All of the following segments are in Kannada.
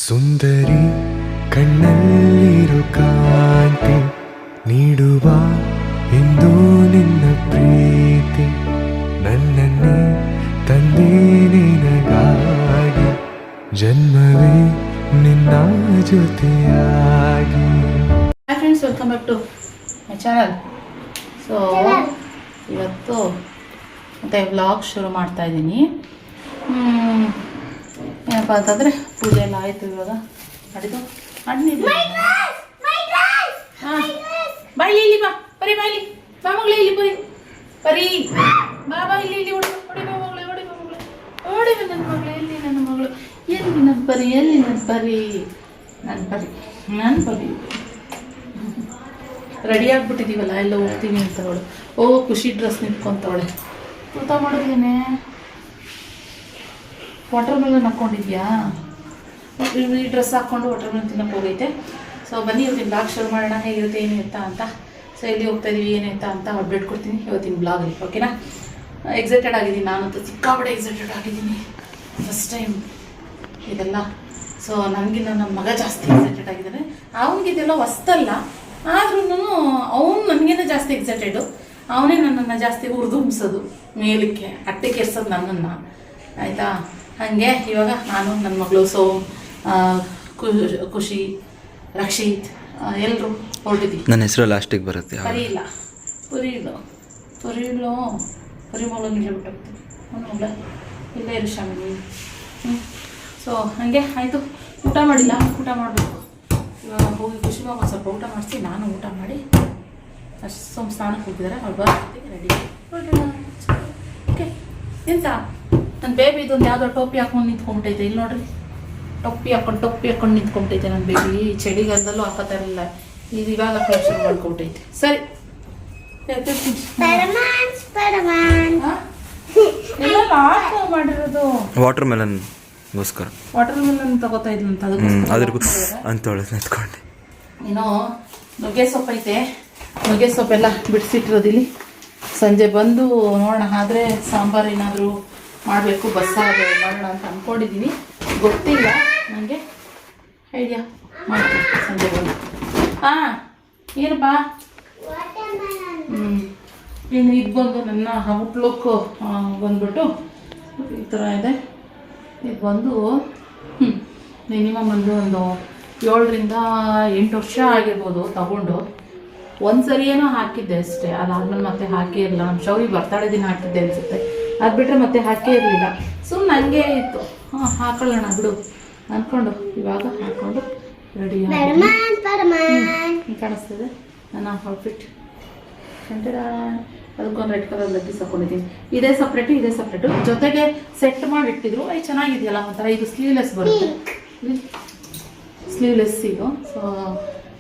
ಸುಂದರಿ ಕಣ್ಣಲ್ಲಿರು ಕಾಂತಿ ನೀಡುವ ಎಂದು ನಿನ್ನ ಪ್ರೀತಿ ನನ್ನನ್ನೇ ತಂದೆ ನಿನಗಾಗಿ ಜನ್ಮವೇ ನಿನ್ನ ಜೊತೆಯಾಗಿ. Hi friends, welcome back to my channel. So ಇವತ್ತು ಮತ್ತೆ ವ್ಲಾಗ್ ಶುರು ಮಾಡ್ತಾ ಇದ್ದೀನಿ. ಏನಪ್ಪ ಅಂತಂದರೆ ಪೂಜೆ ಎಲ್ಲ ಆಯಿತು. ಇವಾಗ ಮಾಡಿದ್ದು ಹಣ್ಣಿದ್ದು ಹಾಂ ಬಾಯ್ಲಿ ಇಲ್ಲಿ ಬಾ ಬರೀ ಬಾಯ್ಲಿ ಬಾ ಮಗಳೇ ಇಲ್ಲಿ ಬರೀ ಬರೀ ಬಾ ಬಾ ಇಲ್ಲಿ ಇಲ್ಲಿ ಹೊಡಿ ಹೊಡಿ ಬಾ ಮಗಳೇ ಹೊಡಿ ಬಾ ಮಗಳೇ ಹೊಡಿ ಬಾ ನನ್ನ ಮಗಳೇ ಎಲ್ಲಿ ನನ್ನ ಮಗಳು ಎಲ್ಲಿ ನನ್ನ ಬರೀ ಎಲ್ಲಿ ನನ್ನ ಬರೀ ನಾನು ಬರೀ ರೆಡಿ ಆಗಿಬಿಟ್ಟಿದ್ದೀವಲ್ಲ ಎಲ್ಲ ಹೋಗ್ತೀವಿ ಅಂತವಳು. ಖುಷಿ ಡ್ರೆಸ್ ನಿಂತ್ಕೊಂತವಳೆ. ಊಟ ಮಾಡೋದೇನೆ ವಾಟರ್ ಮೆಲನ್ ಹಾಕ್ಕೊಂಡಿದ್ಯಾ? ಈ ಡ್ರೆಸ್ ಹಾಕ್ಕೊಂಡು ವಾಟರ್ ಮೆಲನ್ ತಿನ್ನಕ್ಕೆ ಹೋಗೈತೆ. ಸೊ ಬನ್ನಿ ಇವತ್ತಿನ ಬ್ಲಾಗ್ ಶುರು ಮಾಡೋಣ. ಹೇಗಿರುತ್ತೆ ಏನು ಎತ್ತ ಅಂತ. ಸೊ ಎಲ್ಲಿ ಹೋಗ್ತಾ ಇದೀವಿ ಏನೆಂತ ಅಂತ ಅಪ್ಡೇಟ್ ಕೊಡ್ತೀನಿ ಇವತ್ತಿನ ಬ್ಲಾಗಲ್ಲಿ. ಓಕೆನಾ? ಎಕ್ಸೈಟೆಡ್ ಆಗಿದ್ದೀನಿ, ನಾನಂತೂ ಸಿಕ್ಕಾಪಟ್ಟೆ ಎಕ್ಸೈಟೆಡ್ ಆಗಿದ್ದೀನಿ. ಫಸ್ಟ್ ಟೈಮ್ ಇದೆಲ್ಲ. ಸೊ ನನಗಿನ್ನ ನನ್ನ ಮಗ ಜಾಸ್ತಿ ಎಕ್ಸೈಟೆಡ್ ಆಗಿದ್ದಾನೆ. ಅವನಿಗಿದೆಲ್ಲ ಹೊಸ್ತಲ್ಲ, ಆದ್ರೂ ಅವನು ನನಗೇನೆ ಜಾಸ್ತಿ ಎಕ್ಸೈಟೆಡು. ಅವನೇ ನನ್ನನ್ನು ಜಾಸ್ತಿ ಹುರಿದುಂಬಿಸೋದು, ಮೇಲಕ್ಕೆ ಅಟ್ಟಕ್ಕೆ ಎರ್ಸೋದು ನನ್ನನ್ನು. ಆಯಿತಾ? ಹಾಗೆ ಇವಾಗ ನಾನು ನನ್ನ ಮಗಳು ಸೋಮ್, ಖುಷಿ, ರಕ್ಷಿತ್ ಎಲ್ಲರೂ ಹೊರಟಿದ್ದೀವಿ. ನನ್ನ ಹೆಸರು ಲಾಸ್ಟಿಗೆ ಬರುತ್ತೆ. ಪರಿಮಳ ನಿಲ್ಲಬಿಟ್ಟು ಅವನು ಇಲ್ಲೇ ಇರು ಶಾಮಿನಿ. ಸೊ ಹಾಗೆ ಆಯಿತು. ಊಟ ಮಾಡಿಲ್ಲ, ಊಟ ಮಾಡಬೇಕು ಇವಾಗ. ಹೋಗಿ ಖುಷಿ ಮಗ ಸ್ವಲ್ಪ ಊಟ ಮಾಡಿಸಿ ನಾನು ಊಟ ಮಾಡಿ ಅಷ್ಟು ಸೋಮ್ ಸ್ನಾನಕ್ಕೆ ಹೋಗಿದ್ದಾರೆ. ಅವ್ರು ಬರ್ತೀವಿ ರೆಡಿ ಓಕೆ. ಎಂತ ನನ್ನ ಬೇಬಿ ಇದೊಂದು ಯಾವುದೋ ಟೋಪಿ ಹಾಕೊಂಡು ನಿಂತ್ಕೊಂಡ್ಬಿಟ್ಟೈತೆ. ಇಲ್ಲಿ ನೋಡ್ರಿ, ಟೊಪ್ಪಿ ಹಾಕೊಂಡು ನಿಂತ್ಕೊಂಡ್ಬಿಟ್ಟೈತೆ ನನ್ನ ಬೇಬಿ. ಚಳಿಗಾಲದಲ್ಲೂ ಹಾಕೋತಾ ಇರಲಿಲ್ಲ, ಇದು ಇವಾಗ ಹಾಕೊಂಡು ಶುರು ಮಾಡ್ಕೊಬಿಟ್ಟೈತೆ. ಸರಿ, ಮಾಡಿರೋದು ವಾಟರ್ ಮೆಲನ್ಗೋಸ್ಕರ. ವಾಟರ್ ಮೆಲನ್ ತಗೋತಾ ಇದ್ಲಂತ, ಅದಕ್ಕೂ ಅಂತೇಳಿ ನಿಂತ್ಕೊಂಡೆ. ಏನೋ ನುಗ್ಗೆ ಸೊಪ್ಪು ಐತೆ, ನುಗ್ಗೆ ಸೊಪ್ಪೆಲ್ಲ ಬಿಡಿಸಿಟ್ಟಿರೋದಿಲ್ಲಿ. ಸಂಜೆ ಬಂದು ನೋಡೋಣ, ಆದರೆ ಸಾಂಬಾರು ಏನಾದರೂ ಮಾಡಬೇಕು, ಬಸ್ಸಾರು ಮಾಡೋಣ ಅಂತ ಅಂದ್ಕೊಂಡಿದ್ದೀನಿ. ಗೊತ್ತಿಲ್ಲ ನನಗೆ, ಐಡಿಯಾ ಮಾಡ್ತೀನಿ ಸಂಜೆ ಬಂದು. ಹಾಂ ಏನಪ್ಪ? ಇನ್ನು ಇದು ಬಂದು ನನ್ನ ಔಟ್ಲುಕ್ ಬಂದ್ಬಿಟ್ಟು ಈ ಥರ ಇದೆ. ಇದು ಬಂದು ಮಿನಿಮಮ್ ಒಂದು 7 ರಿಂದ 8 ವರ್ಷ ಆಗಿರ್ಬೋದು ತಗೊಂಡು. ಒಂದು ಸರಿ ಏನೋ ಹಾಕಿದ್ದೆ ಅಷ್ಟೇ, ಅದಾದ್ಮೇಲೆ ಮತ್ತೆ ಹಾಕೇ ಇರಲಿಲ್ಲ. ನಮ್ಮ ಶೌರಿ ಬರ್ತಡೇ ದಿನ ಹಾಕಿದ್ದೆ ಅನಿಸುತ್ತೆ, ಅದು ಬಿಟ್ಟರೆ ಮತ್ತೆ ಹಾಕೇ ಇರಲಿಲ್ಲ. ಸುಮ್ಮನೆ ನನಗೆ ಇತ್ತು, ಹಾಕೊಳ್ಳೋಣ ಬಿಡು ಅಂದ್ಕೊಂಡು ಇವಾಗ ಹಾಕ್ಕೊಂಡು ರೆಡಿ ಕಾಣಿಸ್ತದೆ ನನ್ನ ಔಟ್ಫಿಟ್. ಅದಕ್ಕೊಂದು ರೆಡ್ ಕಲರ್ ಲೆಗ್ಗಿಸ್ ಹಾಕೊಂಡಿದ್ದೀನಿ. ಇದೇ ಸಪ್ರೇಟು ಜೊತೆಗೆ ಸೆಟ್ ಮಾಡಿ ಇಟ್ಟಿದ್ರು. ಅದು ಚೆನ್ನಾಗಿದೆಯಲ್ಲ ಒಂಥರ. ಇದು ಸ್ಲೀವ್ಲೆಸ್ ಬರುತ್ತೆ, ಸ್ಲೀವ್ಲೆಸ್ ಇದು. ಸೊ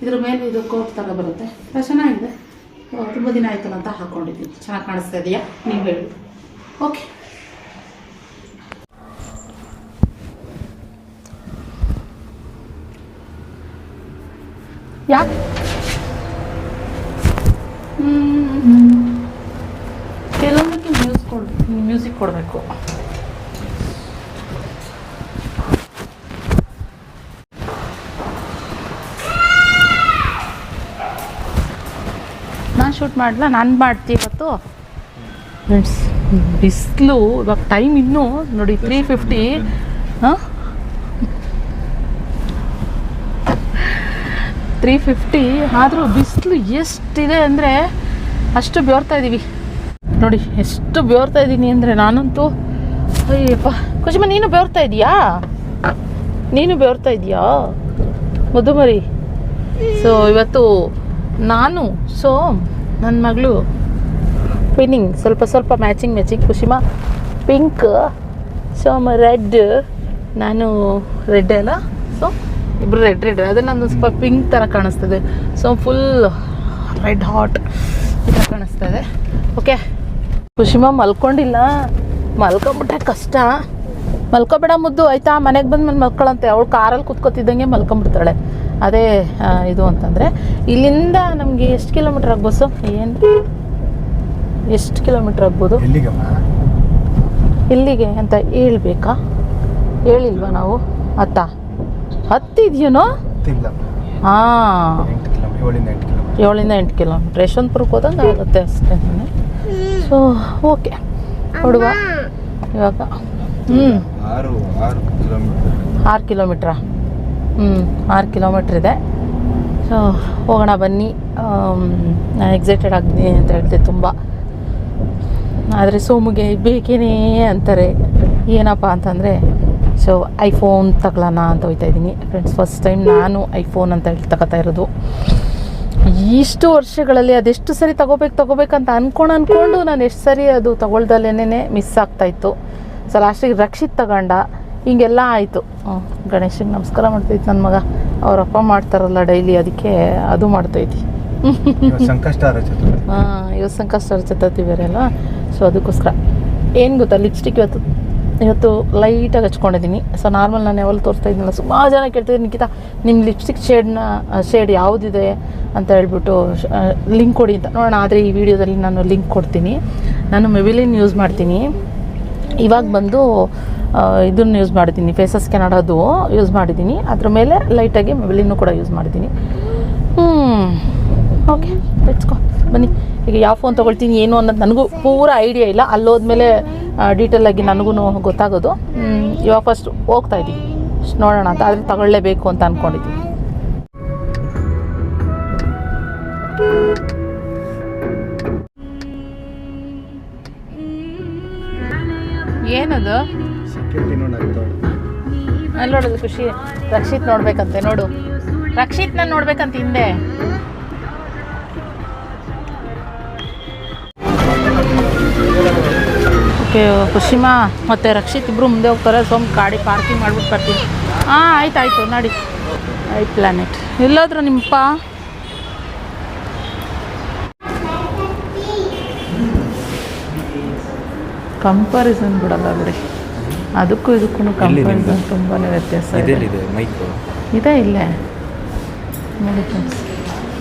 ಇದ್ರ ಮೇಲೆ ಇದು ಕೋಟ್ ಥರ ಬರುತ್ತೆ, ಚೆನ್ನಾಗಿದೆ. ತುಂಬ ದಿನ ಆಯ್ತಲ್ಲ ಅಂತ ಹಾಕ್ಕೊಂಡಿದ್ದೀನಿ. ಚೆನ್ನಾಗಿ ಕಾಣಿಸ್ತಾ ಇದೆಯಾ ನೀವು ಹೇಳಿ? ಓಕೆ. ಯಾಕೆ ಕೆಲವೊಂದಕ್ಕೆ ಮ್ಯೂಸಿಕ್ ಕೊಡಬೇಕು. ನಾನು ಶೂಟ್ ಮಾಡಲ, ನಾನು ಮಾಡ್ತೀನಿ ಇವತ್ತು. ಫ್ರೆಂಡ್ಸ್, ಬಿಸಿಲು ಇವಾಗ ಟೈಮ್ ಇನ್ನೂ ನೋಡಿ 3:50. ಹಾಂ 3:50 ಆದರೂ ಬಿಸಿಲು ಎಷ್ಟಿದೆ ಅಂದರೆ ಅಷ್ಟು ಬೆವರ್ತಾ ಇದ್ದೀವಿ. ನೋಡಿ ಎಷ್ಟು ಬೆವರ್ತಾ ಇದ್ದೀನಿ ಅಂದರೆ ನಾನಂತೂ. ಅಯ್ಯಪ್ಪ ಕುಸುಮ, ನೀನು ಬೆವರ್ತಾ ಇದೆಯಾ ಮಧುಮರಿ? ಸೊ ಇವತ್ತು ನಾನು ನನ್ನ ಮಗಳು ಪಿನ್ನಿಂಗ್ ಸ್ವಲ್ಪ ಮ್ಯಾಚಿಂಗ್. ಕುಸುಮ ಪಿಂಕ್, ಸೋಮ್ ರೆಡ್, ನಾನು ರೆಡ್ ಅಲ್ಲ. ಸೊ ಇಬ್ಬರು ರೆಡ್ ಅದೇ ನಂದು ಸ್ವಲ್ಪ ಪಿಂಕ್ ಥರ ಕಾಣಿಸ್ತದೆ. ಸೊ ಫುಲ್ ರೆಡ್ ಹಾಟ್ ಈ ಥರ ಕಾಣಿಸ್ತದೆ. ಓಕೆ. ಕುಸುಮ ಮಲ್ಕೊಂಡಿಲ್ಲ, ಮಲ್ಕೊಂಬಿಟ್ರೆ ಕಷ್ಟ. ಮಲ್ಕೊಬೇಡ ಮುದ್ದು ಆಯಿತಾ? ಮನೆಗೆ ಬಂದ್ಮೇಲೆ ಮಲ್ಕೊಳ್ಳಂತೆ. ಅವಳು ಕಾರಲ್ಲಿ ಕೂತ್ಕೊತಿದ್ದಂಗೆ ಮಲ್ಕೊಂಬಿಡ್ತಾಳೆ. ಅದೇ ಇದು ಅಂತಂದರೆ ಇಲ್ಲಿಂದ ನಮಗೆ ಎಷ್ಟು ಕಿಲೋಮೀಟ್ರ್ ಆಗ್ಬೋದು? ಎಷ್ಟು ಕಿಲೋಮೀಟ್ರ್ ಆಗ್ಬೋದು ಇಲ್ಲಿಗೆ ಅಂತ ಹೇಳ್ಬೇಕಾ? ಹೇಳಿಲ್ವಾ ನಾವು? ಹತ್ತಿದ್ಯೇನೋ? ಇಲ್ಲ, ಹಾಂ, 7 8 ಕಿಲೋಮೀಟ್ರ್ ಯಶವಂತಪುರಕ್ಕೆ ಹೋದಂಗೆ ಆಗುತ್ತೆ ಅಷ್ಟೇ. ಸೊ ಓಕೆ ಕೊಡುವ ಇವಾಗ. 6 ಕಿಲೋಮೀಟ್ರಾ? 6 ಕಿಲೋಮೀಟ್ರ್ ಇದೆ. ಸೊ ಹೋಗೋಣ ಬನ್ನಿ. ನಾನು ಎಕ್ಸೈಟೆಡ್ ಆಗಿದ್ದೀನಿ ಅಂತ ಹೇಳಿದೆ ತುಂಬ. ಆದರೆ ಸೋಮುಗೆ ಬೇಕೇನೇ ಅಂತಾರೆ. ಏನಪ್ಪ ಅಂತಂದರೆ ಸೊ ಐಫೋನ್ ತಗೊಳ್ಳೋಣ ಅಂತ ಹೋಗ್ತಾ ಇದ್ದೀನಿ ಫ್ರೆಂಡ್ಸ್. ಫಸ್ಟ್ ಟೈಮ್ ನಾನು ಐಫೋನ್ ಅಂತ ಹೇಳಿ ತಗೋತಾ ಇರೋದು. ಇಷ್ಟು ವರ್ಷಗಳಲ್ಲಿ ಅದೆಷ್ಟು ಸರಿ ತಗೋಬೇಕಂತ ಅಂದ್ಕೊಂಡು ನಾನು ಎಷ್ಟು ಸರಿ ಅದು ತೊಗೊಳ್ದಲ್ಲೇ ಮಿಸ್ ಆಗ್ತಾಯಿತ್ತು. ಸೊ ಲಾಸ್ಟಿಗೆ ರಕ್ಷಿತ್ ತಗೊಂಡ, ಹಿಂಗೆಲ್ಲ ಆಯಿತು. ಗಣೇಶಿಗೆ ನಮಸ್ಕಾರ ಮಾಡ್ತೈತಿ ನನ್ನ ಮಗ. ಅವರಪ್ಪ ಮಾಡ್ತಾರಲ್ಲ ಡೈಲಿ, ಅದಕ್ಕೆ ಅದು ಮಾಡ್ತೈತಿ. ಹಾಂ, ಇವತ್ತು ಸಂಕಷ್ಟ ಚತುರ್ಥಿ ಬೇರೆ ಅಲ್ಲ. ಸೊ ಅದಕ್ಕೋಸ್ಕರ ಏನು ಗೊತ್ತಾ, ಲಿಪ್ಸ್ಟಿಕ್ ಇವತ್ತು ಲೈಟಾಗಿ ಹಚ್ಕೊಂಡಿದ್ದೀನಿ. ಸೊ ನಾರ್ಮಲ್ ನಾನು ಯಾವಾಗ ತೋರಿಸ್ತಾ ಇದ್ದೀನಲ್ಲ, ಸುಮಾರು ಜನ ಕೇಳ್ತಿದ್ದೀನಿ, ನಿಖಿತಾ ನಿಮ್ಮ ಲಿಪ್ಸ್ಟಿಕ್ ಶೇಡ್ ಯಾವುದಿದೆ ಅಂತ ಹೇಳ್ಬಿಟ್ಟು ಲಿಂಕ್ ಕೊಡಿ ಅಂತ. ನೋಡೋಣ, ಆದರೆ ಈ ವಿಡಿಯೋದಲ್ಲಿ ನಾನು ಲಿಂಕ್ ಕೊಡ್ತೀನಿ. ನಾನು ಮೆಬಿಲಿನ್ ಯೂಸ್ ಮಾಡ್ತೀನಿ. ಇವಾಗ ಬಂದು ಇದನ್ನು ಯೂಸ್ ಮಾಡಿದ್ದೀನಿ, ಫೇಸಸ್ ಕೆನಡಾದು ಯೂಸ್ ಮಾಡಿದ್ದೀನಿ. ಅದ್ರ ಮೇಲೆ ಲೈಟಾಗಿ ಮೆಬಿಲಿನ್ನು ಕೂಡ ಯೂಸ್ ಮಾಡಿದ್ದೀನಿ. ಓಕೆ, ಲೆಟ್ಸ್ ಗೋ ಬನ್ನಿ. ಈಗ ಯಾವ ಫೋನ್ ತೊಗೊಳ್ತೀನಿ ಏನು ಅನ್ನೋದು ನನಗೂ ಪೂರ ಐಡಿಯಾ ಇಲ್ಲ. ಅಲ್ಲೋದ್ಮೇಲೆ ಡೀಟೇಲಾಗಿ ನನಗೂ ಗೊತ್ತಾಗೋದು. ಇವಾಗ ಫಸ್ಟ್ ಹೋಗ್ತಾ ಇದ್ದೀವಿ, ನೋಡೋಣ ಅಂತ. ಆದರೆ ತಗೊಳ್ಳೇಬೇಕು ಅಂತ ಅಂದ್ಕೊಂಡಿದ್ದೀವಿ. ಏನದು ಅಲ್ಲಿ ನೋಡೋದು ಖುಷಿ. ರಕ್ಷಿತ್ ನೋಡ್ಬೇಕಂತೆ, ನೋಡು ರಕ್ಷಿತ್ ನಾನು ನೋಡ್ಬೇಕಂತ ಹಿಂದೆ. ಓಕೆ, ಖುಷಿಮಾ ಮತ್ತು ರಕ್ಷಿತ್ ಇಬ್ಬರು ಮುಂದೆ ಹೋಗ್ತಾರೆ. ಸೋಮ್ ಗಾಡಿ ಪಾರ್ಕಿಂಗ್ ಮಾಡ್ಬಿಟ್ಟು ಬರ್ತೀನಿ. ಹಾಂ, ಆಯ್ತು ನಡಿ. ಆಯ್ತು ಪ್ಲಾನೆಟ್ ಎಲ್ಲಾದರೂ ನಿಮ್ಮಪ್ಪ? ಕಂಪಾರಿಸನ್ ಬಿಡಲ್ಲ ಬಿಡಿ, ಅದಕ್ಕೂ ಇದಕ್ಕೂ ಕಂಪಾರಿಸನ್ ತುಂಬಾ ವ್ಯತ್ಯಾಸ ಇದೆ. ಇಲ್ಲೇ ನೋಡಿ ಫ್ರೆಂಡ್ಸ್,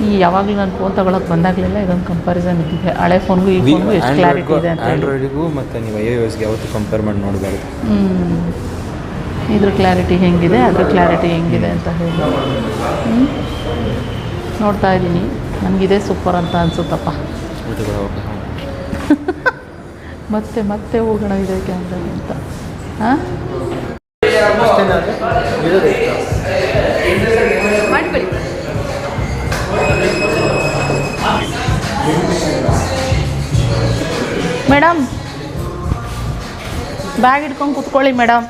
ಈ ಯಾವಾಗಲೂ ನಾನು ಫೋನ್ ತೊಗೊಳಕ್ಕೆ ಬಂದಾಗಲೆಲ್ಲ ಇದೊಂದು ಕಂಪಾರಿಸನ್ ಇದ್ದಿದೆ. ಹಳೆ ಫೋನ್ಗೂ ಈ ಫೋನ್ಗೂ ಎಷ್ಟು ಕ್ಲಾರಿಟಿ ಇದೆ ಅಂತ. ಆಂಡ್ರಾಯ್ಡಿಗೂ ಮತ್ತು ನೀವು iOSಗೆ ಯಾವತ್ತೂ ಕಂಪೇರ್ ಮಾಡಿ ನೋಡಬಾರ್ದು. ಇದ್ರ ಕ್ಲಾರಿಟಿ ಹೆಂಗಿದೆ, ಅದ್ರ ಕ್ಲಾರಿಟಿ ಹೆಂಗಿದೆ ಅಂತ ಹೇಳಿ ನೋಡ್ತಾ ಇದ್ದೀನಿ. ನನಗಿದೇ ಸೂಪರ್ ಅಂತ ಅನಿಸುತ್ತಪ್ಪ. ಮತ್ತೆ ಹೋಗೋಣ ಇದೆ ಕ್ಯಾಮ್ರಾಗೆ ಅಂತ. ಹಾಂ, ಮಾಡ್ಕೊಳ್ಳಿ. ಮೇಡಮ್ ಬ್ಯಾಗ್ ಇಟ್ಕೊಂಡು ಕೂತ್ಕೊಳ್ಳಿ ಮೇಡಮ್.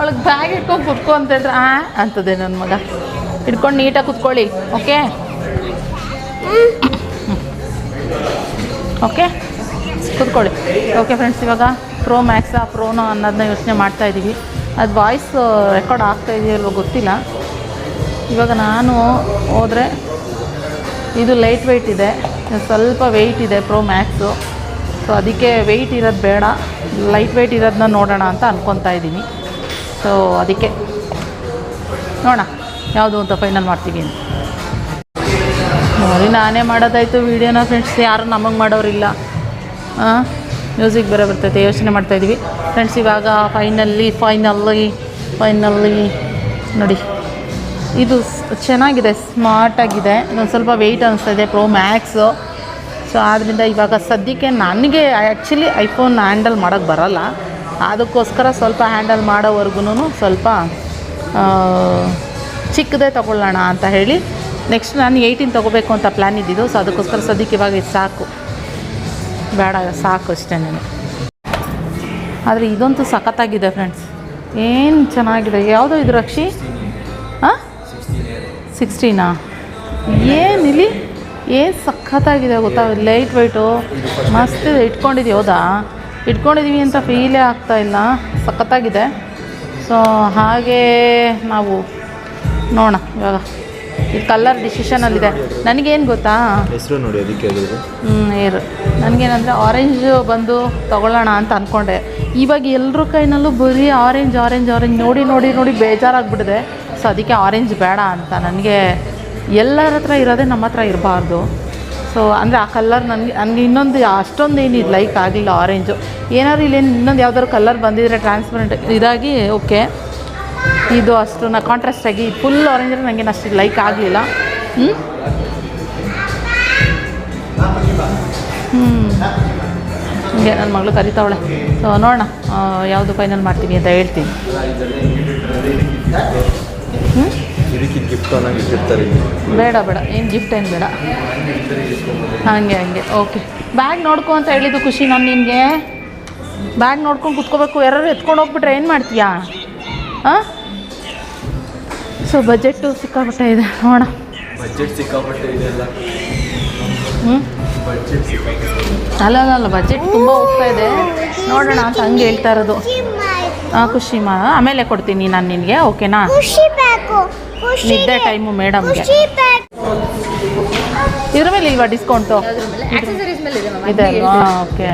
ಒಳಗೆ ಬ್ಯಾಗ್ ಇಟ್ಕೊಂಡು ಕೂತ್ಕೊ ಅಂತ ಹೇಳಿದ್ರೆ ಅಂತದೆ ನನ್ನ ಮಗ. ಇಟ್ಕೊಂಡು ನೀಟಾಗಿ ಕೂತ್ಕೊಳ್ಳಿ. ಓಕೆ ಕೂತ್ಕೊಳ್ಳಿ. ಓಕೆ ಫ್ರೆಂಡ್ಸ್, ಇವಾಗ ಪ್ರೋ ಮ್ಯಾಕ್ಸಾ ಪ್ರೋನೋ ಅನ್ನೋದನ್ನ ಯೋಚನೆ ಮಾಡ್ತಾಯಿದ್ದೀವಿ. ಅದು ವಾಯ್ಸ್ ರೆಕಾರ್ಡ್ ಆಗ್ತಾಯಿದೆಯಲ್ವ ಗೊತ್ತಿಲ್ಲ. ಇವಾಗ ನಾನು ಹೋದರೆ ಇದು ಲೈಟ್ ವೆಯ್ಟ್ ಇದೆ, ಸ್ವಲ್ಪ ವೆಯ್ಟ್ ಇದೆ ಪ್ರೋ ಮ್ಯಾಕ್ಸು. ಸೊ ಅದಕ್ಕೆ ವೆಯ್ಟ್ ಇರೋದು ಬೇಡ, ಲೈಟ್ ವೆಯ್ಟ್ ಇರೋದನ್ನ ನೋಡೋಣ ಅಂತ ಅಂದ್ಕೊತಾ ಇದ್ದೀನಿ. ಸೊ ಅದಕ್ಕೆ ನೋಡೋಣ ಯಾವುದು ಅಂತ ಫೈನಲ್ ಮಾಡ್ತೀವಿ ಅಂತ. ನೋಡಿ, ನಾನೇ ಮಾಡೋದಾಯಿತು ವೀಡಿಯೋನ ಫ್ರೆಂಡ್ಸ್, ಯಾರು ನಮಗೆ ಮಾಡೋರಿಲ್ಲ. ಮ್ಯೂಸಿಕ್ ಬೇರೆ ಬರ್ತೈತೆ, ಯೋಚನೆ ಮಾಡ್ತಾಯಿದ್ದೀವಿ ಫ್ರೆಂಡ್ಸ್. ಇವಾಗ ಫೈನಲ್ಲಿ ನೋಡಿ, ಇದು ಚೆನ್ನಾಗಿದೆ, ಸ್ಮಾರ್ಟಾಗಿದೆ. ಇದೊಂದು ಸ್ವಲ್ಪ ವೆಯ್ಟ್ ಅನ್ನಿಸ್ತಾಯಿದೆ ಪ್ರೋ ಮ್ಯಾಕ್ಸು. ಸೊ ಆದ್ದರಿಂದ ಇವಾಗ ಸದ್ಯಕ್ಕೆ ನನಗೆ ಆ್ಯಕ್ಚುಲಿ ಐಫೋನ್ ಹ್ಯಾಂಡಲ್ ಮಾಡೋಕ್ಕೆ ಬರೋಲ್ಲ. ಅದಕ್ಕೋಸ್ಕರ ಸ್ವಲ್ಪ ಹ್ಯಾಂಡಲ್ ಮಾಡೋವರೆಗೂ ಸ್ವಲ್ಪ ಚಿಕ್ಕದೇ ತೊಗೊಳ್ಳೋಣ ಅಂತ ಹೇಳಿ ನೆಕ್ಸ್ಟ್ ನಾನು 18 ತೊಗೋಬೇಕು ಅಂತ ಪ್ಲ್ಯಾನ್ ಇದ್ದಿದ್ದು. ಸೊ ಅದಕ್ಕೋಸ್ಕರ ಸದ್ಯಕ್ಕೆ ಇವಾಗ ಇದು ಸಾಕು, ಬೇಡ ಸಾಕು ಅಷ್ಟೇ. ಆದರೆ ಇದಂತೂ ಸಖತ್ತಾಗಿದೆ ಫ್ರೆಂಡ್ಸ್, ಏನು ಚೆನ್ನಾಗಿದೆ. ಯಾವುದೋ ಇದು ರಕ್ಷಿ? 16 ಏನಿಲ್ಲಿ ಏನು ಸಖತ್ತಾಗಿದೆ ಗೊತ್ತಾ. ಲೈಟ್ ವೆಯ್ಟು ಮಸ್ತ್ ಇಟ್ಕೊಂಡಿದ್ದೀವಿ. ಹೌದಾ, ಇಟ್ಕೊಂಡಿದ್ದೀವಿ ಅಂತ ಫೀಲೇ ಆಗ್ತಾಯಿಲ್ಲ, ಸಖತ್ತಾಗಿದೆ. ಸೊ ಹಾಗೇ ನಾವು ನೋಡೋಣ ಇವಾಗ. ಇದು ಕಲರ್ ಡಿಸಿಷನಲ್ಲಿದೆ. ನನಗೇನು ಗೊತ್ತಾ, ಹೆಸರು ನೋಡಿ ಅದಕ್ಕೆ ಏರು ನನಗೇನಂದರೆ ಆರೆಂಜ್ ಬಂದು ತೊಗೊಳ್ಳೋಣ ಅಂತ ಅಂದ್ಕೊಂಡೆ. ಇವಾಗ ಎಲ್ಲರ ಕೈನಲ್ಲೂ ಬರೀ ಆರೆಂಜ್ ನೋಡಿ ಬೇಜಾರಾಗ್ಬಿಟ್ಟಿದೆ. ಸೊ ಅದಕ್ಕೆ ಆರೆಂಜ್ ಬೇಡ ಅಂತ. ನನಗೆ ಎಲ್ಲರ ಹತ್ರ ಇರೋದೇ ನಮ್ಮ ಹತ್ರ ಇರಬಾರ್ದು. ಸೊ ಅಂದರೆ ಆ ಕಲರ್ ನನಗೆ ಇನ್ನೊಂದು ಅಷ್ಟೊಂದು ಏನಿದು ಲೈಕ್ ಆಗಲಿಲ್ಲ ಆರೆಂಜು. ಏನಾದ್ರು ಇಲ್ಲೇನು ಇನ್ನೊಂದು ಯಾವ್ದಾದ್ರು ಕಲರ್ ಬಂದಿದ್ರೆ ಟ್ರಾನ್ಸ್ಪರೆಂಟ್ ಇದಾಗಿ ಓಕೆ. ಇದು ಅಷ್ಟು ನಾ ಕಾಂಟ್ರಾಸ್ಟ್ ಆಗಿ ಫುಲ್ ಆರೆಂಜ್ ನನಗೆ ಅಷ್ಟು ಲೈಕ್ ಆಗಲಿಲ್ಲ. ಹಂಗೆ ನನ್ನ ಮಗಳು ಕರಿತಾವಳೆ. ಸೊ ನೋಡೋಣ ಯಾವುದು ಫೈನಲ್ ಮಾಡ್ತೀನಿ ಅಂತ ಹೇಳ್ತೀನಿ. ಬೇಡ ಬೇಡ, ಏನು ಗಿಫ್ಟ್ ಏನು ಬೇಡ. ಹಾಗೆ ಓಕೆ. ಬ್ಯಾಗ್ ನೋಡ್ಕೊ ಅಂತ ಹೇಳಿದ್ದು ಖುಷಿ ನಾನು ನಿನಗೆ. ಬ್ಯಾಗ್ ನೋಡ್ಕೊಂಡು ಕುತ್ಕೋಬೇಕು. ಯಾರು ಎತ್ಕೊಂಡು ಹೋಗ್ಬಿಟ್ರೆ ಏನು ಮಾಡ್ತೀಯಾ? ಹಾಂ, ಸೊ ಬಜೆಟ್ಟು ಸಿಕ್ಕಾಪಟ್ಟೆ ಇದೆ ನೋಡೋಣ. ಬಜೆಟ್ ಸಿಕ್ಕಾಪಟ್ಟೆ ಇದೆಯಲ್ಲ. ಅಲ್ಲ ಬಜೆಟ್ ತುಂಬ ಹೋಗ್ತಾ ಇದೆ, ನೋಡೋಣ ಅಂತ ಹಂಗೆ ಹೇಳ್ತಾ ಇರೋದು. ಖುಷಿ ಆಮೇಲೆ ಕೊಡ್ತೀನಿ ನಾನು ನಿನಗೆ, ಓಕೆನಾ? ನಿದ್ದೆ ಟೈಮು ಮೇಡಮ್ಗೆ. ಇದ್ರ ಮೇಲೆ ಇಲ್ವಾ ಡಿಸ್ಕೌಂಟು? ಇದೆ ಅಲ್ವಾ? ಓಕೆ.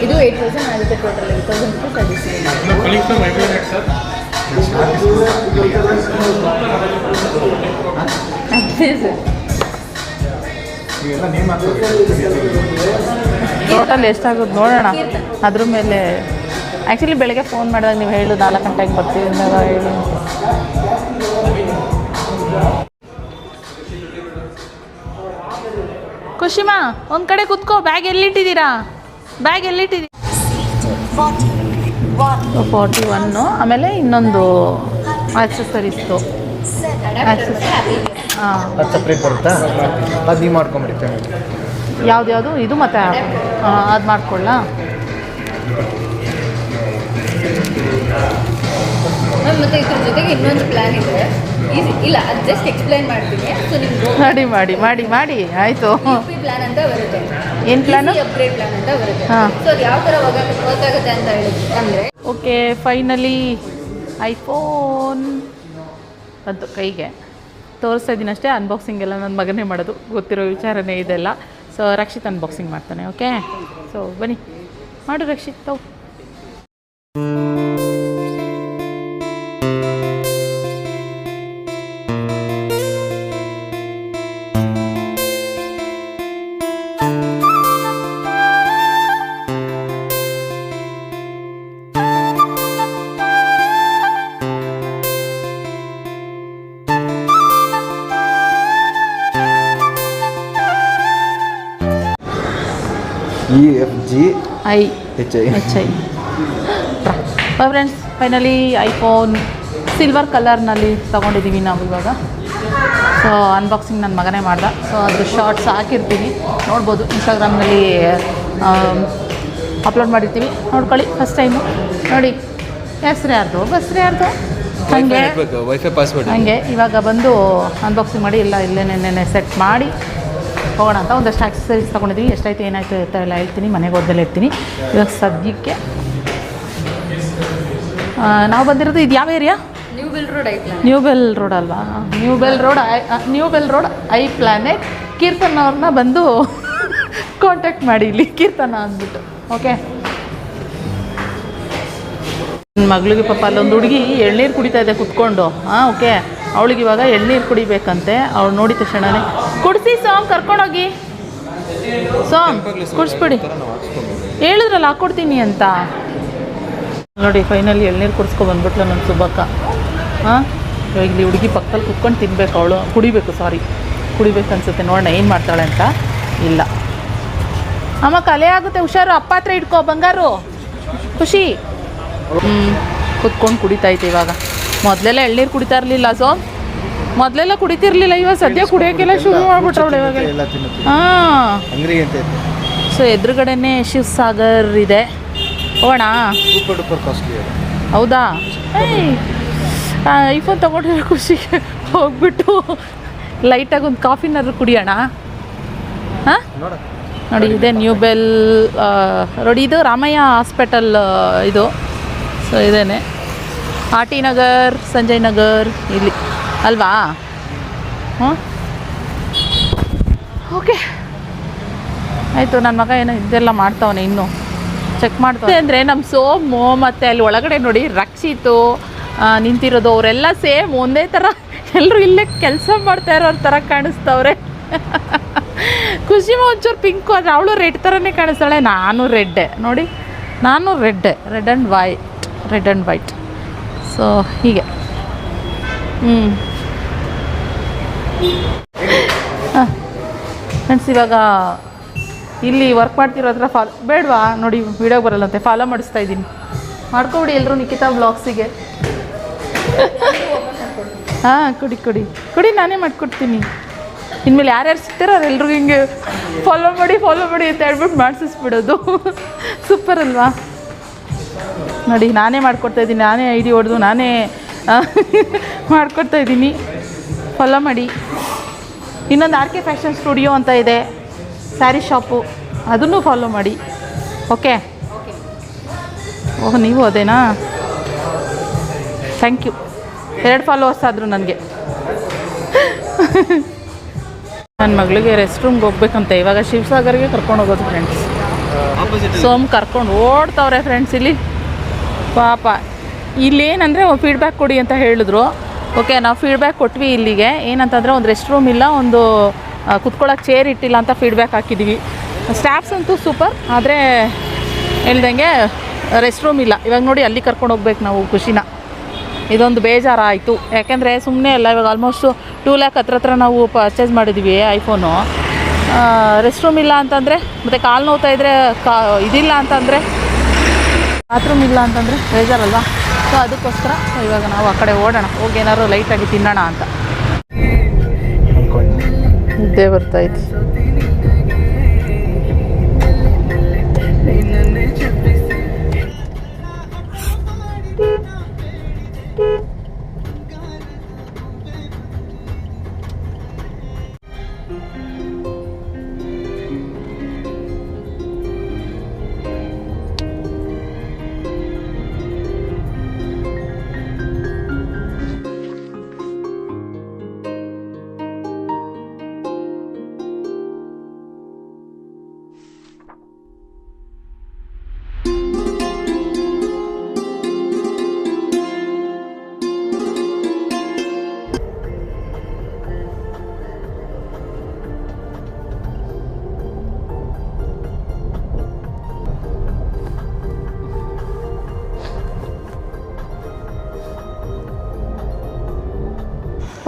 ಇದು 8,000 ಆಗುತ್ತೆ ಟೋಟಲ್. 8,000 ರುಪೀಸ್ ಟೋಟಲ್ ಎಷ್ಟಾಗುತ್ತೆ ನೋಡೋಣ. ಅದ್ರ ಮೇಲೆ ಆ್ಯಕ್ಚುಲಿ ಬೆಳಗ್ಗೆ ಫೋನ್ ಮಾಡಿದಾಗ ನೀವು ಹೇಳು 4 ಗಂಟೆಗೆ ಬರ್ತೀವಿ ಅಂದಾಗ ಹೇಳಿ. ಖುಷಿಮಾ ಒಂದು ಕಡೆ ಕುತ್ಕೋ. ಬ್ಯಾಗ್ ಎಲ್ಲಿಟ್ಟಿದ್ದೀರಾ? ಬ್ಯಾಗ್ ಎಲ್ಲಿಟ್ಟಿದ್ದೀರಾ? 41. ಆಮೇಲೆ ಇನ್ನೊಂದು ಆಕ್ಸೆಸರೀಸ್ದು. ಹಾಂ, ಅದು ಸಪ್ರೇಟ್ ಬರುತ್ತಾ? ಅದು ನೀವು ಮಾಡ್ಕೊಂಬಿಡ್ತೇನೆ. ಯಾವುದು ಇದು ಮತ್ತೆ ಅದು ಮಾಡ್ಕೊಳ್ಳ. ಮತ್ತೆ ಇದ್ರ ಜೊತೆಗೆ ಇನ್ನೊಂದು ಪ್ಲ್ಯಾನ್ ಇದೆ. ಇಲ್ಲ, ಅದು ಜಸ್ಟ್ ಎಕ್ಸ್ಪ್ಲೈನ್ ಮಾಡ್ತೀನಿ. ಸೊ ನಿಮ್ಗೆ ಮಾಡಿ ಆಯಿತು. ಪ್ಲ್ಯಾನ್ ಅಂತ ಬರುತ್ತೆ. ಏನು ಪ್ಲ್ಯಾನು? ಅಪ್ಗ್ರೇಡ್ ಪ್ಲ್ಯಾನ್ ಅಂತ ಬರುತ್ತೆ. ಹಾಂ, ಸೊ ಅದು ಯಾವ ಥರ ವರ್ಕ್ ಆಗುತ್ತೆ ಅಂತ ಹೇಳಿದ್ರು ಅಂದರೆ, ಓಕೆ ಫೈನಲಿ ಐಫೋನ್ ಅದು ಕೈಗೆ ತೋರಿಸ್ತಾ ಇದ್ದೀನಿ ಅಷ್ಟೇ. ಅನ್ಬಾಕ್ಸಿಂಗ್ ಎಲ್ಲ ನನ್ನ ಮಗನೇ ಮಾಡೋದು, ಗೊತ್ತಿರೋ ವಿಚಾರನೇ ಇದೆಲ್ಲ. ಸೊ ರಕ್ಷಿತ್ ಅನ್ಬಾಕ್ಸಿಂಗ್ ಮಾಡ್ತಾನೆ. ಓಕೆ, ಸೊ ಬನ್ನಿ ಮಾಡು ರಕ್ಷಿತ್. ತಾವು EFG HI. Friends finally iPhone silver ಕಲರ್ನಲ್ಲಿ ತೊಗೊಂಡಿದ್ದೀವಿ ನಾವು ಇವಾಗ. ಸೊ ಅನ್ಬಾಕ್ಸಿಂಗ್ ನನ್ನ ಮಗನೇ ಮಾಡ್ದ. ಸೊ ಅದ್ರ ಶಾರ್ಟ್ಸ್ ಹಾಕಿರ್ತೀನಿ, ನೋಡ್ಬೋದು. ಇನ್ಸ್ಟಾಗ್ರಾಮ್ನಲ್ಲಿ ಅಪ್ಲೋಡ್ ಮಾಡಿರ್ತೀವಿ, ನೋಡ್ಕೊಳ್ಳಿ. ಫಸ್ಟ್ ಟೈಮು ನೋಡಿ. ಹೆಸ್ರು ಯಾರ್ದು, ಬಸ್ರು ಯಾರ್ದು, ವೈಫೈ ಪಾಸ್ವರ್ಡ್ ಹಾಗೆ ಇವಾಗ ಬಂದು ಅನ್ಬಾಕ್ಸಿಂಗ್ ಮಾಡಿ ಎಲ್ಲ ಇಲ್ಲೇನೆ ಸೆಟ್ ಮಾಡಿ ಹೋಗೋಣ ಅಂತ. ಒಂದಷ್ಟು ಆಕ್ಸೆಸರೀಸ್ ತೊಗೊಂಡಿದ್ದೀವಿ. ಎಷ್ಟಾಯಿತು ಏನಾಯಿತು ಅಂತ ಎಲ್ಲ ಹೇಳ್ತೀನಿ, ಮನೆಗೆ ಹೋದಲ್ಲೇ ಇರ್ತೀನಿ. ಇವಾಗ ಸದ್ಯಕ್ಕೆ ನಾವು ಬಂದಿರೋದು ಇದು ಯಾವ area? New BEL road I planet. New BEL road ಅಲ್ವಾ? New BEL road I planet. Keerthana ಅವ್ರನ್ನ ಬಂದು ಕಾಂಟ್ಯಾಕ್ಟ್ ಮಾಡಿ ಇಲ್ಲಿ, ಕೀರ್ತನ ಅಂದ್ಬಿಟ್ಟು. ಓಕೆ, ನನ್ನ ಮಗಳಿಗೆ ಪಾಪ ಅಲ್ಲೊಂದು ಹುಡುಗಿ ಎಳ್ನೀರು ಕುಡಿತಾ ಇದೆ ಕುತ್ಕೊಂಡು. ಓಕೆ, ಅವಳಿಗೆ ಇವಾಗ ಎಳ್ನೀರು ಕುಡಿಬೇಕಂತೆ. ಅವಳು ನೋಡಿದ ತಕ್ಷಣವೇ ಕುಡಿಸಿ ಸಾಂಗ್ ಕರ್ಕೊಂಡೋಗಿ, ಸಾಂಗ್ ಕುಡಿಸ್ಬಿಡಿ, ಹೇಳಿದ್ರಲ್ಲ ಹಾಕ್ಕೊಡ್ತೀನಿ ಅಂತ. ನೋಡಿ ಫೈನಲಿ ಎಳ್ನೀರು ಕುಡಿಸ್ಕೊ ಬಂದ್ಬಿಟ್ಲು ನನ್ನ ಸುಬ್ಬಕ್ಕ. ಇವಾಗ ಇಲ್ಲಿ ಹುಡುಗಿ ಪಕ್ಕದಲ್ಲಿ ಕುತ್ಕೊಂಡು ತಿನ್ಬೇಕು, ಅವಳು ಕುಡಿಬೇಕು ಅನ್ಸುತ್ತೆ. ನೋಡೋಣ ಏನು ಮಾಡ್ತಾಳೆ ಅಂತ. ಇಲ್ಲ ಅಮ್ಮ ಕಲೆ ಆಗುತ್ತೆ, ಹುಷಾರು. ಅಪ್ಪ ಹತ್ರ ಇಟ್ಕೋ ಬಂಗಾರು. ಖುಷಿ ಕುತ್ಕೊಂಡು ಕುಡಿತೈತೆ ಇವಾಗ. ಮೊದಲೆಲ್ಲ ಎಳ್ನೀರು ಕುಡಿತಾ ಇರಲಿಲ್ಲ. ಮೊದಲೆಲ್ಲ ಕುಡಿತಿರ್ಲಿಲ್ಲ, ಇವಾಗ ಸದ್ಯ ಕುಡಿಯೋಕ್ಕೆಲ್ಲ ಶುರು ಮಾಡ್ಬಿಟ್ರವಳು ಇವಾಗ. ಹಾಂ, ಸೊ ಎದುರುಗಡೆನೇ ಶಿವಸಾಗರ್ ಇದೆ. ಹೋಗೋಣ. Super duper costly. ಹೌದಾ? ಐಫೋನ್ ತೊಗೊಂಡಿರೋ ಖುಷಿಗೆ ಹೋಗ್ಬಿಟ್ಟು ಲೈಟಾಗಿ ಒಂದು ಕಾಫಿನಾದ್ರು ಕುಡಿಯೋಣ. ಹಾಂ, ನೋಡಿ ಇದೆ ನ್ಯೂ ಬೆಲ್ ರೋಡ್. ಇದು ರಾಮಯ್ಯ ಹಾಸ್ಪಿಟಲ್ ಇದು. ಸೊ ಇದೇನೆ ಆರ್ ಟಿ ನಗರ್, ಸಂಜಯ್ ನಗರ್ ಇಲ್ಲಿ ಅಲ್ವಾ? ಓಕೆ ಆಯಿತು. ನನ್ನ ಮಗ ಏನೋ ಇದೆಲ್ಲ ಮಾಡ್ತಾವನೆ, ಇನ್ನೂ ಚೆಕ್ ಮಾಡ್ತಾವೆ. ಅಂದರೆ ನಮ್ಮ ಸೋಮು ಮತ್ತು ಅಲ್ಲಿ ಒಳಗಡೆ ನೋಡಿ ರಕ್ಷಿತು ನಿಂತಿರೋದು, ಅವರೆಲ್ಲ ಸೇಮ್ ಒಂದೇ ಥರ. ಎಲ್ಲರೂ ಇಲ್ಲೇ ಕೆಲಸ ಮಾಡ್ತಾ ಇರೋರ ಥರ ಕಾಣಿಸ್ತವ್ರೆ. ಖುಷಿಮ ಒಂಚೂರು ಪಿಂಕು, ಆದರೆ ಅವಳು ರೆಡ್ ಥರನೇ ಕಾಣಿಸ್ತಾಳೆ. ನಾನು ರೆಡ್ಡೆ ನೋಡಿ, ನಾನು red and white. Red and white. So ಹೀಗೆ ಫ್ರೆಂಡ್ಸ್, ಇವಾಗ ಇಲ್ಲಿ ವರ್ಕ್ ಮಾಡ್ತಿರೋ ಹತ್ರ ಬೇಡವಾ ನೋಡಿ, ವೀಡಿಯೋಗೆ ಬರಲ್ಲಂತೆ, ಫಾಲೋ ಮಾಡಿಸ್ತಾ ಇದ್ದೀನಿ. ಮಾಡ್ಕೊಬಿಡಿ ಎಲ್ಲರೂ ನಿಖಿತಾ ವ್ಲಾಗ್ಸಿಗೆ. ಹಾಂ, ಕೊಡಿ, ನಾನೇ ಮಾಡಿಕೊಡ್ತೀನಿ. ಇನ್ಮೇಲೆ ಯಾರ್ಯಾರು ಸಿಗ್ತಾರೋ ಅವ್ರೆಲ್ರಿಗೂ ಹಿಂಗೆ ಫಾಲೋ ಮಾಡಿ ಅಂತ ಹೇಳ್ಬಿಟ್ಟು ಮಾಡಿಸಿಸ್ಬಿಡೋದು. ಸೂಪರ್ ಅಲ್ವಾ? ನೋಡಿ, ನಾನೇ ಮಾಡ್ಕೊಡ್ತಾಯಿದ್ದೀನಿ, ನಾನೇ ಐ ಡಿ ಹೊಡೆದು ನಾನೇ ಮಾಡ್ಕೊಡ್ತಾಯಿದ್ದೀನಿ. ಫಾಲೋ ಮಾಡಿ. ಇನ್ನೊಂದು RK ಫ್ಯಾಷನ್ ಸ್ಟುಡಿಯೋ ಅಂತ ಇದೆ, ಸ್ಯಾರಿ ಶಾಪು, ಅದನ್ನು ಫಾಲೋ ಮಾಡಿ. ಓಕೆ? ಓಹ್, ನೀವು ಅದೇನಾ? Thank you. 2 ಫಾಲೋವರ್ಸ್ ಆದರು ನನಗೆ. ನನ್ನ ಮಗಳಿಗೆ ರೆಸ್ಟ್ ರೂಮ್ಗೆ ಹೋಗ್ಬೇಕಂತೆ. ಇವಾಗ ಶಿವಸಾಗರ್ಗೆ ಕರ್ಕೊಂಡು ಹೋಗೋದು ಫ್ರೆಂಡ್ಸ್. ಸೋಮ್ ಕರ್ಕೊಂಡು ಓಡ್ತಾವ್ರೆ ಫ್ರೆಂಡ್ಸ್ ಇಲ್ಲಿ ಪಾಪ. ಇಲ್ಲೇನಂದರೆ ಫೀಡ್ಬ್ಯಾಕ್ ಕೊಡಿ ಅಂತ ಹೇಳಿದ್ರು. ಓಕೆ, ನಾವು ಫೀಡ್ಬ್ಯಾಕ್ ಕೊಟ್ವಿ. ಇಲ್ಲಿಗೆ ಏನಂತಂದರೆ ಒಂದು ರೆಸ್ಟ್ ರೂಮ್ ಇಲ್ಲ, ಒಂದು ಕುತ್ಕೊಳ್ಳೋಕೆ ಚೇರ್ ಇಟ್ಟಿಲ್ಲ ಅಂತ ಫೀಡ್ಬ್ಯಾಕ್ ಹಾಕಿದ್ದೀವಿ. ಸ್ಟಾಫ್ಸ್ ಅಂತೂ ಸೂಪರ್, ಆದರೆ ಹೇಳ್ದಂಗೆ ರೆಸ್ಟ್ ರೂಮ್ ಇಲ್ಲ. ಇವಾಗ ನೋಡಿ, ಅಲ್ಲಿ ಕರ್ಕೊಂಡು ಹೋಗ್ಬೇಕು ನಾವು ಖುಷಿನ. ಇದೊಂದು ಬೇಜಾರಾಯಿತು. ಯಾಕೆಂದರೆ ಸುಮ್ಮನೆ ಅಲ್ಲ, ಇವಾಗ ಆಲ್ಮೋಸ್ಟು 2 ಲ್ಯಾಕ್ ಹತ್ರ ನಾವು ಪರ್ಚೇಸ್ ಮಾಡಿದ್ವಿ ಐಫೋನು. ರೆಸ್ಟ್ ರೂಮ್ ಇಲ್ಲ ಅಂತಂದರೆ, ಮತ್ತು ಕಾಲು ನೋವ್ತಾ ಇದ್ದರೆ, ಇದಿಲ್ಲ ಅಂತಂದರೆ, ಬಾತ್ರೂಮ್ ಇಲ್ಲ ಅಂತಂದರೆ ಬೇಜಾರಲ್ವಾ? ಸೊ ಅದಕ್ಕೋಸ್ಕರ ಇವಾಗ ನಾವು ಆ ಕಡೆ ಓಡೋಣ, ಹೋಗಿ ಏನಾದ್ರು ಲೈಟಾಗಿ ತಿನ್ನೋಣ ಅಂತ. ನಿದ್ದೆ ಬರ್ತಾಯಿತ್ತು.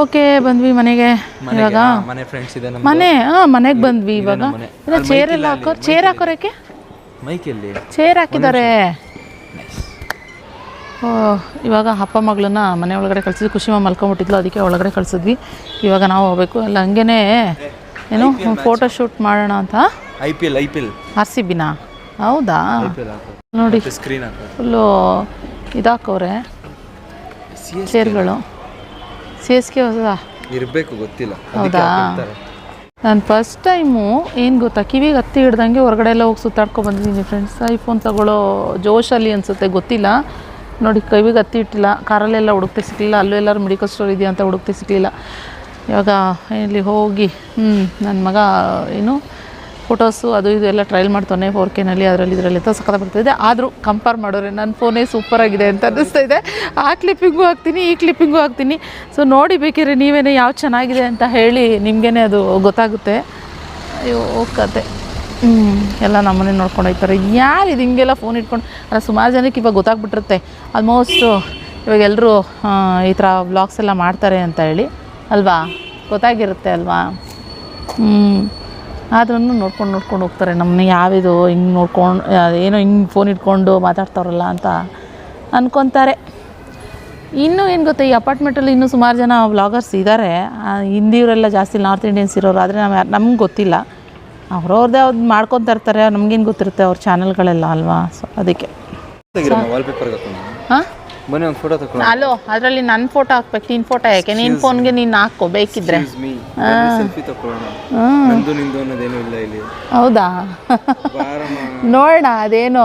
ಓಕೆ, ಬಂದ್ವಿ ಮನೆಗೆ. ಇವಾಗ ಮನೆ ಫ್ರೆಂಡ್ಸ್ ಇದೆ ಮನೆಗೆ ಬಂದ್ವಿ. ಇವಾಗ ಚೇರ್ ಎಲ್ಲ ಹಾಕೋರು. ಚೇರ್ ಹಾಕೋರಕ್ಕೆ ಮೈಕಲ್ಲಿ ಚೇರ್ ಹಾಕಿದ್ದಾರೆ. ಇವಾಗ ಅಪ್ಪ ಮಗಳನ್ನ ಮನೆ ಒಳಗಡೆ ಕಳ್ಸಿದ್ವಿ. ಖುಷಿಮ ಮಲ್ಕೊಂಬಿಟ್ಟಿದ್ಲು, ಅದಕ್ಕೆ ಒಳಗಡೆ ಕಳ್ಸಿದ್ವಿ. ಇವಾಗ ನಾವು ಹೋಗ್ಬೇಕು. ಅಲ್ಲ ಹಂಗೇನೆ ಏನು ಫೋಟೋ ಶೂಟ್ ಮಾಡೋಣ ಅಂತ. IPL RCBನ? ಹೌದಾ? ನೋಡಿ, ಸ್ಕ್ರೀನ್ ಫುಲ್ಲು ಇದಾಕವ್ರೆ ಚೇರ್ಗಳು. CSK ಹೊಸ ಇರಬೇಕು, ಗೊತ್ತಿಲ್ಲ. ಹೌದಾ? ನಾನು ಫಸ್ಟ್ ಟೈಮು ಏನು ಗೊತ್ತಾ, ಕಿವಿಗೆ ಹತ್ತಿ ಹಿಡ್ದಂಗೆ ಹೊರಗಡೆ ಎಲ್ಲ ಹೋಗಿ ಸುತ್ತಾಡ್ಕೊ ಬಂದಿದ್ದೀನಿ ಫ್ರೆಂಡ್ಸ್. ಐಫೋನ್ ತಗೊಳ್ಳೋ ಜೋಶಲ್ಲಿ ಅನಿಸುತ್ತೆ, ಗೊತ್ತಿಲ್ಲ. ನೋಡಿ, ಕಿವಿಗೆ ಹತ್ತಿ ಇಟ್ಟಿಲ್ಲ. ಕಾರಲ್ಲೆಲ್ಲ ಹುಡುಕ್ತೆ ಸಿಗಲಿಲ್ಲ. ಅಲ್ಲೂ ಎಲ್ಲರೂ ಮೆಡಿಕಲ್ ಸ್ಟೋರ್ ಇದೆಯಾ ಅಂತ ಹುಡುಕ್ತೆ ಸಿಗಲಿಲ್ಲ. ಇವಾಗ ಇಲ್ಲಿ ಹೋಗಿ ನನ್ನ ಮಗ ಏನು ಫೋಟೋಸು ಅದು ಇದು ಎಲ್ಲ ಟ್ರಯಲ್ ಮಾಡ್ತಾನೆ 4Kನಲ್ಲಿ, ಅದರಲ್ಲಿ ಇದರಲ್ಲಿ ಅಂತ ಸಖತ್ ಬರ್ತಾಯಿದೆ. ಆದರೂ ಕಂಪೇರ್ ಮಾಡೋರೆ ನನ್ನ ಫೋನೇ ಸೂಪರಾಗಿದೆ ಅಂತ ಅನ್ನಿಸ್ತಾ ಇದೆ. ಆ ಕ್ಲಿಪ್ಪಿಂಗು ಹಾಕ್ತೀನಿ, ಈ ಕ್ಲಿಪ್ಪಿಂಗು ಹಾಕ್ತೀನಿ. ಸೊ ನೋಡಿ, ಬೇಕಿದ್ರೆ ನೀವೇನೇ ಯಾವ ಚೆನ್ನಾಗಿದೆ ಅಂತ ಹೇಳಿ, ನಿಮಗೇ ಅದು ಗೊತ್ತಾಗುತ್ತೆ. ಅಯ್ಯೋ ಕತೆ. ಎಲ್ಲ ನಮ್ಮನೆ ನೋಡ್ಕೊಂಡು ಹೋಗ್ತಾರೆ. ಯಾರು ಇದು ಹಿಂಗೆಲ್ಲ ಫೋನ್ ಇಟ್ಕೊಂಡು? ಅಲ್ಲ, ಸುಮಾರು ಜನಕ್ಕೆ ಇವಾಗ ಗೊತ್ತಾಗ್ಬಿಟ್ಟಿರುತ್ತೆ. ಆಲ್ಮೋಸ್ಟು ಇವಾಗ ಎಲ್ಲರೂ ಈ ಥರ ವ್ಲಾಗ್ಸ್ ಎಲ್ಲ ಮಾಡ್ತಾರೆ ಅಂತ ಹೇಳಿ ಅಲ್ವಾ, ಗೊತ್ತಾಗಿರುತ್ತೆ ಅಲ್ವಾ? ಆದ್ರೂ ನೋಡ್ಕೊಂಡು ಹೋಗ್ತಾರೆ ನಮ್ಮನ್ನ. ಯಾವಿದು ಹಿಂಗೆ ನೋಡ್ಕೊಂಡು ಏನೋ ಹಿಂಗೆ ಫೋನ್ ಇಟ್ಕೊಂಡು ಮಾತಾಡ್ತಾರಲ್ಲ ಅಂತ ಅಂದ್ಕೊತಾರೆ. ಇನ್ನೂ ಏನು ಗೊತ್ತಾ, ಈ ಅಪಾರ್ಟ್ಮೆಂಟಲ್ಲಿ ಇನ್ನೂ ಸುಮಾರು ಜನ ವ್ಲಾಗರ್ಸ್ ಇದ್ದಾರೆ. ಹಿಂದಿಯವರೆಲ್ಲ ಜಾಸ್ತಿ ನಾರ್ತ್ ಇಂಡಿಯನ್ಸ್ ಇರೋರು. ಆದರೆ ನಮ್ಗೆ ಗೊತ್ತಿಲ್ಲ. ಅವ್ರವ್ರದ್ದೇ ಅವ್ರು ಮಾಡ್ಕೊತಾ ಇರ್ತಾರೆ. ನಮಗೇನು ಗೊತ್ತಿರುತ್ತೆ ಅವ್ರ ಚಾನಲ್ಗಳೆಲ್ಲ ಅಲ್ವಾ? ಸೊ ಅದಕ್ಕೆ. ಹಾಂ, ಬನ್ನಿ ಒಂದು ಫೋಟೋ ತಗೊಂಡು. ಅಲೋ, ಅದರಲ್ಲಿ ನನ್ನ ಫೋಟೋ ಹಾಕ್ಬೇಕು. ನಿನ್ನ ಫೋಟೋ ಯಾಕೆ? ನಿನ್ನ ಫೋನ್ಗೆ ನೀನು ಹಾಕೋ ಬೇಕಿದ್ರೆ. ಸೆಲ್ಫಿ ತಗೊಳ್ಳೋಣ. ನಂದು ನಿಂದು ಅನ್ನೋದೇನು ಇಲ್ಲ ಇಲ್ಲಿ. ಹೌದಾ? ನೋಡೋಣ ಅದೇನು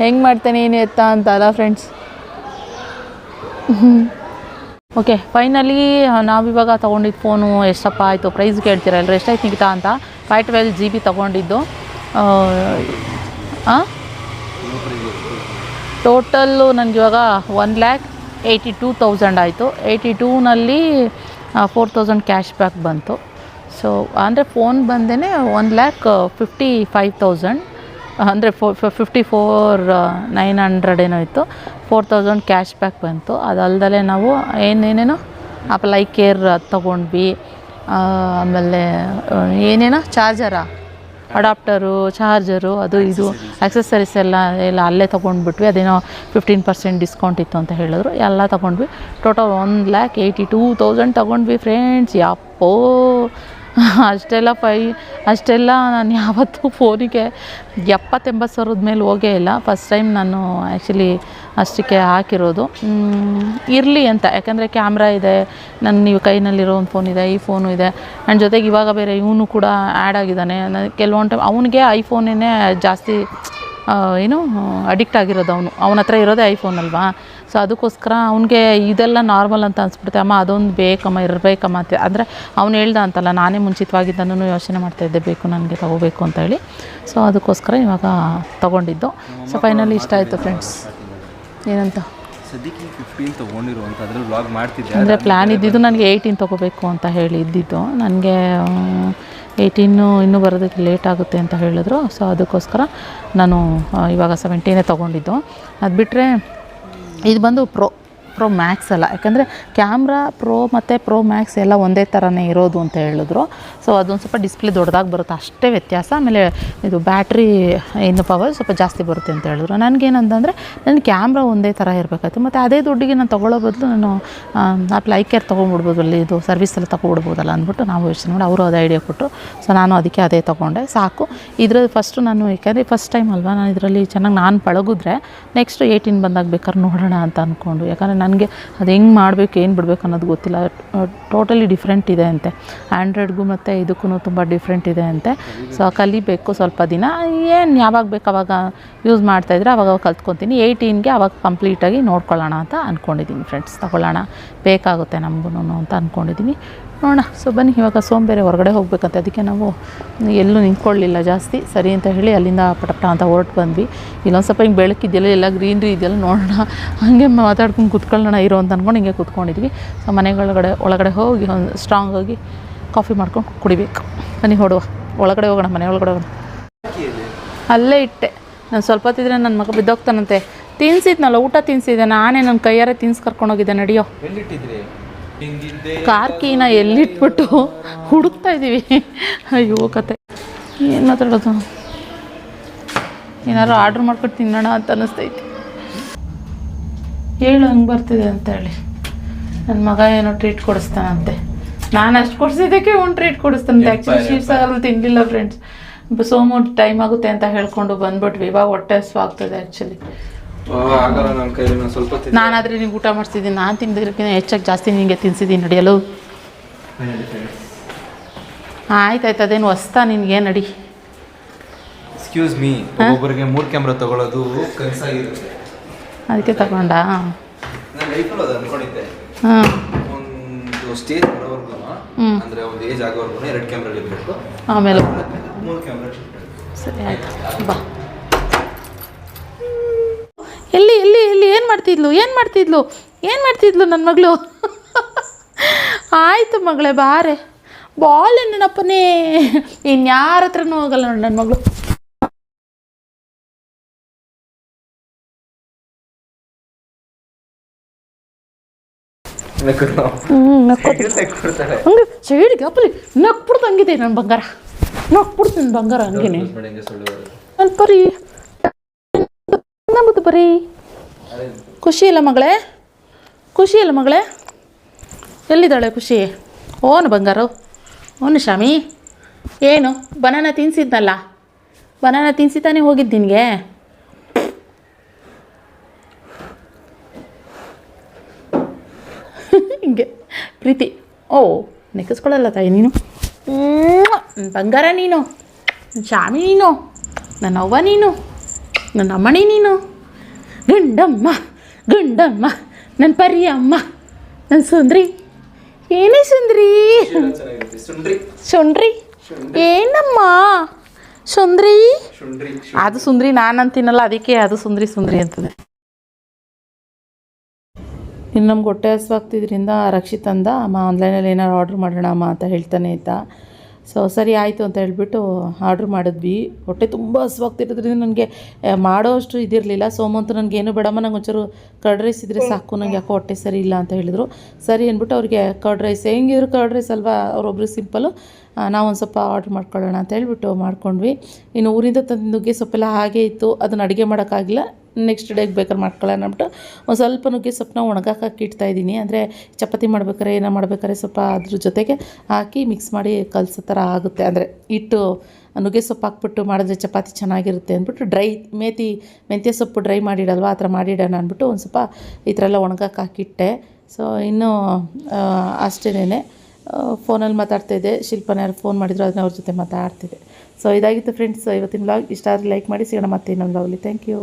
ಹೆಂಗೆ ಮಾಡ್ತೇನೆ ಏನು ಎತ್ತ ಅಂತ ಅಲ್ಲ ಫ್ರೆಂಡ್ಸ್. ಓಕೆ, ಫೈನಲಿ ನಾವಿವಾಗ ತೊಗೊಂಡಿದ್ದು ಫೋನು ಎಷ್ಟಪ್ಪ ಆಯಿತು? ಪ್ರೈಸ್ ಕೇಳ್ತೀರ ಎಲ್ಲರೂ, ಎಷ್ಟಾಯ್ತು ನಿಗಿತಾ ಅಂತ? 512 GB ತೊಗೊಂಡಿದ್ದು. ಟೋಟಲ್ಲು ನನಗಿವಾಗ 1,82,000 ಆಯಿತು. 82ನಲ್ಲಿ 4,000 ಕ್ಯಾಶ್ ಬ್ಯಾಕ್ ಬಂತು. ಸೊ ಅಂದರೆ ಫೋನ್ ಬಂದೇ 1,55,000. ಅಂದರೆ 54,900 ಏನೋ ಇತ್ತು. 4,000 ಕ್ಯಾಶ್ ಬ್ಯಾಕ್ ಬಂತು. ಅದಲ್ದಲೇ ನಾವು ಏನೇನೋ ಆಪಲ್ ಐ ಕೇರ್ ತೊಗೊಂಡ್ವಿ. ಆಮೇಲೆ ಏನೇನೋ ಅಡಾಪ್ಟರು, ಚಾರ್ಜರು, ಅದು ಇದು ಆಕ್ಸೆಸರೀಸ್ ಎಲ್ಲ ಅಲ್ಲೇ ತೊಗೊಂಡ್ಬಿಟ್ವಿ. ಅದೇನೋ 15% ಡಿಸ್ಕೌಂಟ್ ಇತ್ತು ಅಂತ ಹೇಳಿದ್ರು. ಎಲ್ಲ ತೊಗೊಂಡ್ವಿ. ಟೋಟಲ್ 1,82,000 ತೊಗೊಂಡ್ವಿ ಫ್ರೆಂಡ್ಸ್. ಯಪ್ಪೋ ಅಷ್ಟೆಲ್ಲ ನಾನು ಯಾವತ್ತೂ ಫೋನಿಗೆ 70-80 ಸಾವಿರದ ಮೇಲೆ ಹೋಗೇ ಇಲ್ಲ. ಫಸ್ಟ್ ಟೈಮ್ ನಾನು ಆ್ಯಕ್ಚುಲಿ ಅಷ್ಟಕ್ಕೆ ಹಾಕಿರೋದು. ಇರಲಿ ಅಂತ, ಯಾಕಂದರೆ ಕ್ಯಾಮ್ರಾ ಇದೆ, ನೀವು ಕೈನಲ್ಲಿರೋ ಒಂದು ಫೋನ್ ಇದೆ, ಈ ಫೋನು ಇದೆ. ನನ್ನ ಜೊತೆಗೆ ಇವಾಗ ಬೇರೆ ಇವನು ಕೂಡ ಆ್ಯಡ್ ಆಗಿದ್ದಾನೆ. ಕೆಲವೊಂದು ಟೈಮ್ ಅವನಿಗೆ ಐಫೋನೇ ಜಾಸ್ತಿ ಅಡಿಕ್ಟ್ ಆಗಿರೋದು. ಅವನ ಹತ್ರ ಇರೋದೇ ಐಫೋನ್ ಅಲ್ವಾ. ಸೊ ಅದಕ್ಕೋಸ್ಕರ ಅವನಿಗೆ ಇದೆಲ್ಲ ನಾರ್ಮಲ್ ಅಂತ ಅನಿಸ್ಬಿಡುತ್ತೆ. ಅಮ್ಮ ಅದೊಂದು ಇರಬೇಕಮ್ಮ ಅಂತ. ಅಂದರೆ ಅವ್ನು ಹೇಳ್ದ ಅಂತಲ್ಲ, ನಾನೇ ಮುಂಚಿತವಾಗಿದ್ದನ್ನು ಯೋಚನೆ ಮಾಡ್ತಾಯಿದ್ದೆ, ನನಗೆ ತೊಗೋಬೇಕು ಅಂತ ಹೇಳಿ. ಸೊ ಅದಕ್ಕೋಸ್ಕರ ಇವಾಗ ತೊಗೊಂಡಿದ್ದು. ಸೊ ಫೈನಲಿ ಇಷ್ಟ ಆಯಿತು ಫ್ರೆಂಡ್ಸ್. ಏನಂತ ಸದ್ಯಕ್ಕೆ 15 ತೊಗೊಂಡಿರುವಂಥ ಅದ್ರಲ್ಲಿ ವ್ಲಾಗ್ ಮಾಡ್ತಿದ್ದೆ. ಅಂದರೆ ಪ್ಲ್ಯಾನ್ ಇದ್ದಿದ್ದು ನನಗೆ 18 ತೊಗೋಬೇಕು ಅಂತ ಹೇಳಿ ಇದ್ದಿದ್ದು. ನನಗೆ 18 ಇನ್ನೂ ಬರೋದಕ್ಕೆ ಲೇಟ್ ಆಗುತ್ತೆ ಅಂತ ಹೇಳಿದ್ರು. ಸೊ ಅದಕ್ಕೋಸ್ಕರ ನಾನು ಇವಾಗ 17 ತೊಗೊಂಡಿದ್ದು. ಅದು ಬಿಟ್ಟರೆ ಇದು ಬಂದು ಪ್ರೋ ಮ್ಯಾಕ್ಸ್ ಅಲ್ಲ, ಯಾಕಂದರೆ ಕ್ಯಾಮ್ರಾ ಪ್ರೋ ಮತ್ತು ಪ್ರೋ ಮ್ಯಾಕ್ಸ್ ಎಲ್ಲ ಒಂದೇ ಥರನೇ ಇರೋದು ಅಂತ ಹೇಳಿದ್ರು. ಸೊ ಅದೊಂದು ಸ್ವಲ್ಪ ಡಿಸ್ಪ್ಲೇ ದೊಡ್ಡದಾಗಿ ಬರುತ್ತೆ ಅಷ್ಟೇ ವ್ಯತ್ಯಾಸ. ಆಮೇಲೆ ಇದು ಬ್ಯಾಟ್ರಿ ಪವರ್ ಸ್ವಲ್ಪ ಜಾಸ್ತಿ ಬರುತ್ತೆ ಅಂತ ಹೇಳಿದ್ರು. ನನಗೇನಂತಂದರೆ ನನ್ನ ಕ್ಯಾಮ್ರಾ ಒಂದೇ ಥರ ಇರಬೇಕಾಯ್ತು. ಮತ್ತು ಅದೇ ದುಡ್ಡಿಗೆ ನಾನು ತೊಗೊಳ್ಳೋ ಬದಲು ನಾನು ಆಪಲ್ ಐ ಕೇರ್ ತೊಗೊಂಡ್ಬಿಡ್ಬೋದು, ಅಲ್ಲಿ ಇದು ಸರ್ವಿಸ್ ಎಲ್ಲ ತೊಗೊಬಿಡ್ಬೋದಲ್ಲ ಅಂದ್ಬಿಟ್ಟು ನಾವು ಯೋಚನೆ ಮಾಡಿ ಅವರು ಅದೇ ಐಡಿಯಾ ಕೊಟ್ಟರು. ಸೊ ನಾನು ಅದಕ್ಕೆ ಅದೇ ತೊಗೊಂಡೆ. ಸಾಕು. ಇದ್ರಲ್ಲಿ ಫಸ್ಟು ನಾನು, ಯಾಕಂದರೆ ಫಸ್ಟ್ ಟೈಮ್ ಅಲ್ವಾ, ನಾನು ಇದರಲ್ಲಿ ಚೆನ್ನಾಗಿ ನಾನು ಪಳಗಿದ್ರೆ ನೆಕ್ಸ್ಟ್ 18 ಬಂದಾಗ ಬೇಕಾದ್ರೆ ನೋಡೋಣ ಅಂತ ಅಂದ್ಕೊಂಡು. ಯಾಕಂದರೆ ನನಗೆ ಅದು ಹೆಂಗೆ ಮಾಡಬೇಕು, ಏನು ಬಿಡಬೇಕು ಅನ್ನೋದು ಗೊತ್ತಿಲ್ಲ. ಟೋಟಲಿ ಡಿಫ್ರೆಂಟ್ ಇದೆ ಅಂತೆ. ಆ್ಯಂಡ್ರಾಯ್ಡ್ಗೂ ಮತ್ತು ಇದಕ್ಕೂ ತುಂಬ ಡಿಫ್ರೆಂಟ್ ಇದೆ ಅಂತೆ. ಸೊ ಕಲಿಬೇಕು ಸ್ವಲ್ಪ ದಿನ. ಏನು ಯಾವಾಗ ಬೇಕು ಅವಾಗ ಯೂಸ್ ಮಾಡ್ತಾಯಿದ್ರೆ ಅವಾಗ ಕಲ್ತ್ಕೊತೀನಿ. 18ಗೆ ಅವಾಗ ಕಂಪ್ಲೀಟಾಗಿ ನೋಡ್ಕೊಳ್ಳೋಣ ಅಂತ ಅಂದ್ಕೊಂಡಿದ್ದೀನಿ ಫ್ರೆಂಡ್ಸ್. ತೊಗೊಳ್ಳೋಣ, ಬೇಕಾಗುತ್ತೆ ನಮಗೂ ಅಂತ ಅಂದ್ಕೊಂಡಿದ್ದೀನಿ. ನೋಡೋಣ. ಸೊ ಬನ್ನಿ, ಇವಾಗ ಸೋಮವಾರ ಹೊರಗಡೆ ಹೋಗ್ಬೇಕಂತೆ. ಅದಕ್ಕೆ ನಾವು ಎಲ್ಲೂ ನಿಂತ್ಕೊಳ್ಳಿಲ್ಲ ಜಾಸ್ತಿ. ಸರಿ ಅಂತ ಹೇಳಿ ಅಲ್ಲಿಂದ ಪಟಪಟ ಅಂತ ಹೊರಟು ಬಂದ್ವಿ. ಇಲ್ಲೊಂದು ಸ್ವಲ್ಪ ಹಿಂಗೆ ಬೆಳಕಿದೆಯಲ್ಲ, ಎಲ್ಲ ಗ್ರೀನ್ರಿ ಇದೆಯಲ್ಲ, ನೋಡೋಣ, ಹಾಗೆ ಮಾತಾಡ್ಕೊಂಡು ಕೂತ್ಕೊಳ್ಳೋಣ ಇರೋ ಅಂತ ಅಂದ್ಕೊಂಡು ಹಿಂಗೆ ಕೂತ್ಕೊಂಡಿದ್ವಿ. ಸೊ ಒಳಗಡೆ ಹೋಗಿ ಒಂದು ಸ್ಟ್ರಾಂಗ್ ಆಗಿ ಕಾಫಿ ಮಾಡ್ಕೊಂಡು ಕುಡಿಬೇಕು. ಬನ್ನಿ ಒಳಗಡೆ ಹೋಗೋಣ, ಮನೆ ಒಳಗಡೆ ಹೋಗೋಣ. ಅಲ್ಲೇ ಇಟ್ಟೆ ನಾನು. ಸ್ವಲ್ಪ ಹೊತ್ತಿದ್ರೆ ನನ್ನ ಮಗ ಬಿದ್ದೋಗ್ತಾನಂತೆ. ತಿನ್ಸಿದ್ನಲ್ಲ, ಊಟ ತಿನ್ಸಿದ್ದೆ ನಾನೇ, ನನ್ನ ಕೈಯಾರೆ ತಿನ್ಸಿ ಕರ್ಕೊಂಡೋಗಿದ್ದೆ. ನಡಿಯೋ. ಕಾರ್ ಕೀನ ಎಲ್ಲಿಟ್ಬಿಟ್ಟು ಹುಡುಕ್ತಾ ಇದ್ದೀವಿ. ಅಯ್ಯೋ ಕತೆ, ಏನು ಮಾತಾಡೋದು. ಏನಾದ್ರು ಆರ್ಡ್ರ್ ಮಾಡ್ಕೊಂಡು ತಿನ್ನೋಣ ಅಂತ ಅನ್ನಿಸ್ತೈತಿ. ಹೇಳು ಹಂಗೆ ಬರ್ತಿದೆ ಅಂತ ಹೇಳಿ. ನನ್ನ ಮಗ ಏನೋ ಟ್ರೀಟ್ ಕೊಡಿಸ್ತಾನಂತೆ. ನಾನು ಅಷ್ಟು ಕೊಡಿಸಿದ್ದಕ್ಕೆ ಒಂದು ಟ್ರೀಟ್ ಕೊಡಿಸ್ತಾನಂತೆ. ಆ್ಯಕ್ಚುಲಿ ಶೀರ್ಸಾಗಲ್ಲಿ ತಿನ್ನಲಿಲ್ಲ ಫ್ರೆಂಡ್ಸ್. ಸೋಮು ಟೈಮ್ ಆಗುತ್ತೆ ಅಂತ ಹೇಳ್ಕೊಂಡು ಬಂದ್ಬಿಟ್ವಿ. ಇವಾಗ ಹೊಟ್ಟೆ ಹಸಿವು ಆಗ್ತದೆ ಆ್ಯಕ್ಚುಲಿ. ನಾನಾದರೆ ನೀವು ಊಟ ಮಾಡಿಸಿದ್ದೀನಿ. ನಾನು ತಿಂದಿದ್ದಕ್ಕಿಂತ ಹೆಚ್ಚಾಗಿ ಜಾಸ್ತಿ ನಿನಗೆ ತಿನ್ಸಿದ್ದೀನಿ. ನಡಿಯಲು ಆಯ್ತಾಯ್ತು. ಅದೇನು ಹೊಸ್ತಾ ನಿನಗೆ? ನಡಿ. ಎಕ್ಸ್ಕ್ಯೂಸ್ ಮೀ, ಒಬ್ಬೊಬ್ಬರಿಗೆ 3 ಕ್ಯಾಮ್ರಾ ತಗೊಳ್ಳೋದು ಕನಸಾಗಿರುತ್ತೆ. ಅದಕ್ಕೆ ತಗೊಂಡ. ನಾನು ಲೈಫಲ್ಲಿ ಅದು ಅಂದ್ಕೊಂಡಿದ್ದೆ. ಒಂದು ಸ್ಟೇಜ್ ಬರೋವರೆಗೂ, ಅಂದರೆ ಒಂದು ಏಜ್ ಆಗೋವರೆಗೂ 2 ಕ್ಯಾಮ್ರಾ ಇರಬೇಕು. ಆಮೇಲೆ 3 ಕ್ಯಾಮ್ರಾ. ಸರಿ ಆಯ್ತು, ಬಾ. ಎಲ್ಲಿ ಏನು ಮಾಡ್ತಿದ್ಲು ನನ್ನ ಮಗಳು? ಆಯಿತು ಮಗಳೇ, ಬಾರೆ ಬಾಲ್. ನನ್ನಪ್ಪನೇ ಇನ್ಯಾರ ಹತ್ರನೂ ಹೋಗಲ್ಲ ನೋಡಿ ನನ್ನ ಮಗಳು. ಹಂಗೆ ಸೈಡ್ಗೆ ಅಪ್ಪಲಿ ನಕ್ಬಿಡ್ತು. ಹಂಗಿದೆ ನನ್ನ ಬಂಗಾರ, ನಕ್ಬಿಡ್ತು ನನ್ನ ಬಂಗಾರ. ಹಂಗೇನೆ ನನ್ನ ಪರಿ ನಮ್ಮದು ಬರೀ. ಖುಷಿ ಇಲ್ಲ ಮಗಳೇ? ಎಲ್ಲಿದ್ದಾಳೆ ಖುಷಿ? ಓನು ಬಂಗಾರು, ಓನು ಶಾಮಿ. ಏನು ಬನಾನ ತಿನ್ಸಿದ್ನಲ್ಲ, ಬನಾನ ತಿನ್ಸಿ ತಾನೇ ಹೋಗಿದ್ದು ನಿನಗೆ. ಹಿಂಗೆ ಪ್ರೀತಿ. ಓ ನೆಕ್ಕಿಸ್ಕೊಳ್ಳಲ್ಲ ತಾಯಿ ನೀನು. ನನ್ನ ಬಂಗಾರ ನೀನು, ನನ್ನ ಶಾಮಿ ನೀನು, ನನ್ನ ಅವ್ವ ನೀನು, ನನ್ನ ಅಮ್ಮಣಿ ನೀನು. ಗಂಡಮ್ಮ ನನ್ನ ಪರಿ ಅಮ್ಮ, ನನ್ನ ಸುಂದ್ರಿ. ಏನೇ ಸುಂದ್ರಿ? ಶುಂಡ್ರಿ ಏನಮ್ಮ ಸುಂದ್ರಿ? ಅದು ಸುಂದ್ರಿ ನಾನು ಅಂತೀನಲ್ಲ, ಅದಕ್ಕೆ ಅದು ಸುಂದ್ರಿ ಅಂತದೆ. ಇನ್ನು ನಮ್ಗೆ ಹೊಟ್ಟೆ ಹಸಿವಾಗ್ತಿದ್ರಿಂದ ರಕ್ಷಿತ್ ಅಂದ, ಅಮ್ಮ ಆನ್ಲೈನಲ್ಲಿ ಏನಾರು ಆರ್ಡ್ರ್ ಮಾಡೋಣ ಅಮ್ಮ ಅಂತ ಹೇಳ್ತಾನೆ ಇದ್ದ. ಸೊ ಸರಿ ಆಯಿತು ಅಂತ ಹೇಳ್ಬಿಟ್ಟು ಆರ್ಡ್ರ್ ಮಾಡಿದ್ವಿ. ಹೊಟ್ಟೆ ತುಂಬ ಹಸುವಾಗ್ತಿರೋದ್ರಿಂದ ನನಗೆ ಮಾಡೋ ಅಷ್ಟು ಇದಿರಲಿಲ್ಲ. ಸೋಮಂತು ನನಗೇನು ಬೇಡಮ್ಮ, ನಂಗೆ ಒಂಚೂರು ಕರ್ಡ್ ರೈಸ್ ಇದ್ದರೆ ಸಾಕು, ನಂಗೆ ಯಾಕೋ ಹೊಟ್ಟೆ ಸರಿ ಇಲ್ಲ ಅಂತ ಹೇಳಿದರು. ಸರಿ ಅಂದ್ಬಿಟ್ಟು ಅವ್ರಿಗೆ ಕರ್ಡ್ ರೈಸ್, ಹೆಂಗಿದ್ರು ಕರ್ಡ್ ರೈಸ್ ಅಲ್ವಾ, ಅವರೊಬ್ಬರು ಸಿಂಪಲ್ಲು, ನಾವೊಂದು ಸ್ವಲ್ಪ ಆರ್ಡ್ರ್ ಮಾಡ್ಕೊಳ್ಳೋಣ ಅಂತ ಹೇಳ್ಬಿಟ್ಟು ಮಾಡ್ಕೊಂಡ್ವಿ. ಇನ್ನು ಊರಿಂದ ತಂದು ನುಗ್ಗೆ ಸೊಪ್ಪೆಲ್ಲ ಹಾಗೇ ಇತ್ತು, ಅದನ್ನು ಅಡುಗೆ ಮಾಡೋಕ್ಕಾಗಿಲ್ಲ. ನೆಕ್ಸ್ಟ್ ಡೇಗೆ ಬೇಕಾದ್ರೆ ಮಾಡ್ಕೊಳ್ಳೋಣ ಅಂದ್ಬಿಟ್ಟು ಒಂದು ಸ್ವಲ್ಪ ನುಗ್ಗೆ ಸೊಪ್ಪನ್ನ ಒಣಗಾಕಿ ಇಡ್ತಾಯಿದ್ದೀನಿ. ಅಂದರೆ ಚಪಾತಿ ಮಾಡ್ಬೇಕಾರೆ ಏನೋ ಮಾಡ್ಬೇಕಾದ್ರೆ ಸ್ವಲ್ಪ ಅದ್ರ ಜೊತೆಗೆ ಹಾಕಿ ಮಿಕ್ಸ್ ಮಾಡಿ ಕಲಸೋ ಥರ ಆಗುತ್ತೆ. ಅಂದರೆ ಹಿಟ್ಟು ನುಗ್ಗೆ ಸೊಪ್ಪು ಹಾಕ್ಬಿಟ್ಟು ಮಾಡಿದ್ರೆ ಚಪಾತಿ ಚೆನ್ನಾಗಿರುತ್ತೆ ಅಂದ್ಬಿಟ್ಟು ಮೆಂತ್ಯ ಸೊಪ್ಪು ಡ್ರೈ ಮಾಡಿಡಲ್ವ, ಆ ಥರ ಮಾಡಿಡೋಣ ಅಂದ್ಬಿಟ್ಟು ಒಂದು ಸ್ವಲ್ಪ ಈ ಥರ ಎಲ್ಲ ಒಣಗಾಕಿ ಹಾಕಿಟ್ಟೆ. ಸೊ ಇನ್ನೂ ಅಷ್ಟೇನೆ, ಫೋನಲ್ಲಿ ಮಾತಾಡ್ತಾಯಿದ್ದೆ. ಶಿಲ್ಪನ ಯಾರು ಫೋನ್ ಮಾಡಿದ್ರು, ಅದನ್ನ ಅವ್ರ ಜೊತೆ ಮಾತಾಡ್ತಿದ್ದೆ. ಸೊ ಇದಾಗಿತ್ತು ಫ್ರೆಂಡ್ಸ್ ಇವತ್ತಿನ ವ್ಲಾಗ್. ಇಷ್ಟ ಆದರೆ ಲೈಕ್ ಮಾಡಿ, ಸಿಗೋಣ ಮತ್ತೆ ಇನ್ನೊಂದು ವ್ಲಾಗಲ್ಲಿ. Thank you.